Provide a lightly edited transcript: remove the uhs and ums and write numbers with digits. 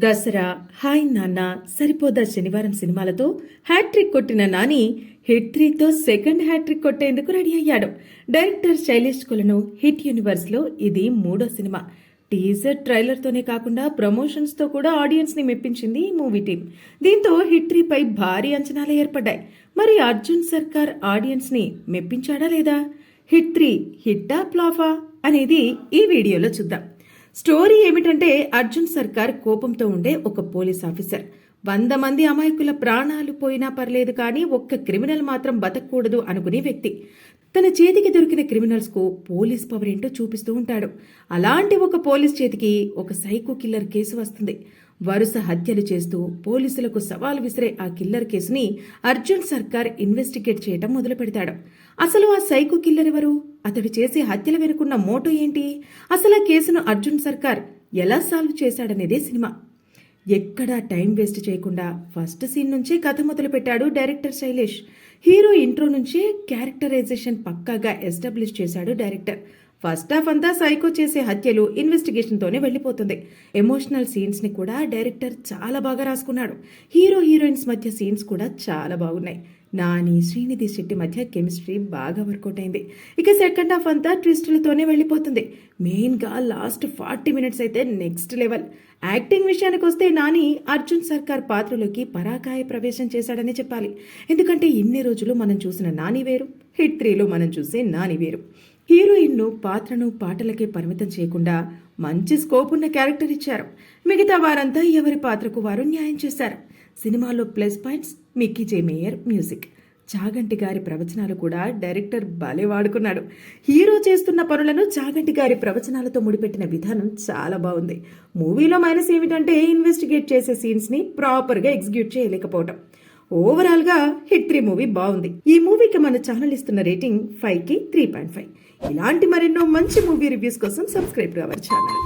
Dasara, hi నాన్న, సరిపోదా శనివారం సినిమాలతో హ్యాట్రిక్ కొట్టిన నాని హిట్ 3తో సెకండ్ హ్యాట్రిక్ కొట్టేందుకు రెడీ అయ్యాడు. Director Sailesh Kolanu hit universe లో ఇది 3వ సినిమా. టీజర్ ట్రైలర్తోనే కాకుండా ప్రమోషన్స్తో కూడా ఆడియన్స్ని మెప్పించింది ఈ మూవీ టీం. దీంతో హిట్ 3పై భారీ అంచనాలు ఏర్పడ్డాయి. మరి అర్జున్ సర్కార్ ఆడియన్స్ని మెప్పించాడా లేదా? హిట్ 3 హిట్టా ఫ్లాఫా అనేది ఈ వీడియోలో చూద్దాం. స్టోరీ ఏమిటంటే, అర్జున్ సర్కార్ కోపంతో ఉండే ఒక పోలీస్ ఆఫీసర్. 100 మంది అమాయకుల ప్రాణాలు పోయినా పర్లేదు కానీ ఒక్క క్రిమినల్ మాత్రం బతకూడదు అనుకునే వ్యక్తి. తన చేతికి దొరికిన క్రిమినల్స్ కు పోలీస్ పవర్ ఏంటో చూపిస్తూ ఉంటాడు. అలాంటి ఒక పోలీస్ చేతికి ఒక సైకో కిల్లర్ కేసు వస్తుంది. వరుస హత్యలు చేస్తూ పోలీసులకు సవాల్ విసిరే ఆ కిల్లర్ కేసుని అర్జున్ సర్కార్ ఇన్వెస్టిగేట్ చేయటం మొదలు పెడతాడు. అసలు ఆ సైకో కిల్లర్ ఎవరు? అతడు చేసే హత్యల వెనుకున్న మోటో ఏంటి? అసలు ఆ కేసును అర్జున్ సర్కార్ ఎలా సాల్వ్ చేశాడనేదే సినిమా. ఎక్కడా టైం వేస్ట్ చేయకుండా ఫస్ట్ సీన్ నుంచే కథ మొదలు పెట్టాడు డైరెక్టర్ శైలేష్. హీరో ఇంట్రో నుంచే క్యారెక్టరైజేషన్ పక్కాగా ఎస్టాబ్లిష్ చేశాడు డైరెక్టర్. ఫస్ట్ హాఫ్ అంతా సైకో చేసే హత్యలు, ఇన్వెస్టిగేషన్తోనే వెళ్ళిపోతుంది. ఎమోషనల్ సీన్స్ ని కూడా డైరెక్టర్ చాలా బాగా రాసుకున్నాడు. హీరో హీరోయిన్స్ మధ్య సీన్స్ కూడా చాలా బాగున్నాయి. నాని, శ్రీనిధి శెట్టి మధ్య కెమిస్ట్రీ బాగా వర్కౌట్ అయింది. ఇక సెకండ్ హాఫ్ అంతా ట్విస్టులతోనే వెళ్ళిపోతుంది. మెయిన్గా లాస్ట్ 40 మినిట్స్ అయితే నెక్స్ట్ లెవెల్. యాక్టింగ్ విషయానికి వస్తే నాని అర్జున్ సర్కార్ పాత్రలోకి పరాకాయ ప్రవేశం చేశాడని చెప్పాలి. ఎందుకంటే ఇన్ని రోజులు మనం చూసిన నాని వేరు, హిట్ 3లో మనం చూసే నాని వేరు. హీరోయిన్ను పాత్రను పాటలకే పరిమితం చేయకుండా మంచి స్కోప్ ఉన్న క్యారెక్టర్ ఇచ్చారు. మిగతా వారంతా ఎవరి పాత్రకు వారు న్యాయం చేశారు. సినిమాలో ప్లస్ పాయింట్స్ మిక్కీ జే మేయర్ మ్యూజిక్, చాగంటి గారి ప్రవచనాలు కూడా డైరెక్టర్ భలే వాడుకున్నాడు. హీరో చేస్తున్న పనులను చాగంటి గారి ప్రవచనాలతో ముడిపెట్టిన విధానం చాలా బాగుంది. మూవీలో మైనస్ ఏమిటంటే ఇన్వెస్టిగేట్ చేసే సీన్స్ ని ప్రాపర్ గా ఎగ్జిక్యూట్ చేయలేకపోవటం. ఓవరాల్ గా హిట్ 3 మూవీ బాగుంది. ఈ మూవీకి మన ఛానల్ ఇస్తున్న రేటింగ్ 5కి 3.5. ఇలాంటి మరెన్నో మంచి మూవీ రివ్యూస్ కోసం సబ్స్క్రైబ్ టు అవర్ ఛానల్.